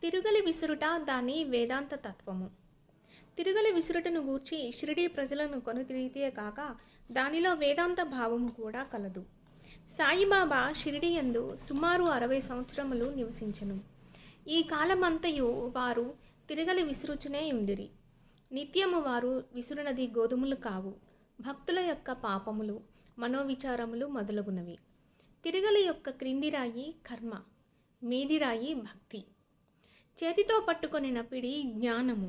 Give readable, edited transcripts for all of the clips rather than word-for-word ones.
తిరుగలి విసురుట దాని వేదాంత తత్వము. తిరుగలి విసురుటను గూర్చి షిరిడీ ప్రజలను కొనుతిరిగితే కాక దానిలో వేదాంత భావము కూడా కలదు. సాయిబాబా షిరిడీ యందు సుమారు 60 సంవత్సరములు నివసించెను. ఈ కాలమంతయు వారు తిరుగలి విసురుచునే ఉండిరి. నిత్యము వారు విసురునది గోధుమలు కావు, భక్తుల యొక్క పాపములు, మనోవిచారములు మొదలగునవి. తిరుగలి యొక్క క్రిందిరాయి కర్మ, మీదిరాయి భక్తి. చేతితో పట్టుకొనిన పిడి జ్ఞానము.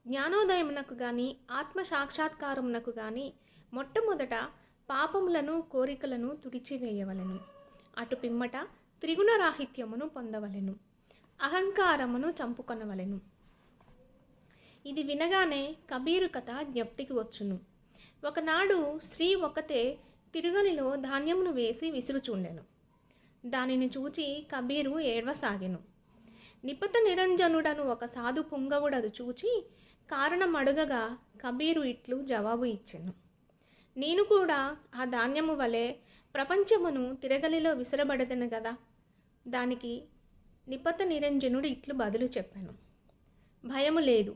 జ్ఞానోదయమునకు గాని ఆత్మ సాక్షాత్కారమునకు గాని మొట్టమొదట పాపములను కోరికలను తుడిచివేయవలెను. అటు పిమ్మట త్రిగుణరాహిత్యమును పొందవలెను. అహంకారమును చంపుకొనవలెను. ఇది వినగానే కబీరు కథ జ్ఞప్తికి వచ్చును. ఒకనాడు స్త్రీ ఒకతే తిరుగలిలో ధాన్యమును వేసి విసురుచుండెను. దానిని చూచి కబీరు ఏడ్వసాగెను. నిపత నిరంజనుడను ఒక సాధు పుంగవుడదు చూచి కారణం అడుగగా కబీరు ఇట్లు జవాబు ఇచ్చెను. నేను కూడా ఆ ధాన్యము వలె ప్రపంచమును తిరగలిలో విసరబడదను గదా. దానికి నిపత నిరంజనుడు ఇట్లు బదులు చెప్పాను. భయము లేదు,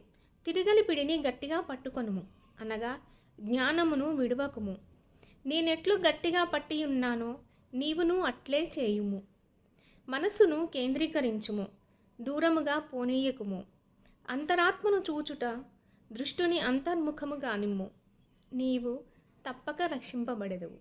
తిరుగలి పిడిని గట్టిగా పట్టుకొనుము, అనగా జ్ఞానమును విడువకుము. నేనెట్లు గట్టిగా పట్టియున్నానో నీవును అట్లే చేయుము. మనస్సును కేంద్రీకరించుము, దూరముగా పోనీయకుము. అంతరాత్మను చూచుట దృష్టుని అంతర్ముఖము గానిమ్ము. నీవు తప్పక రక్షింపబడెదవు.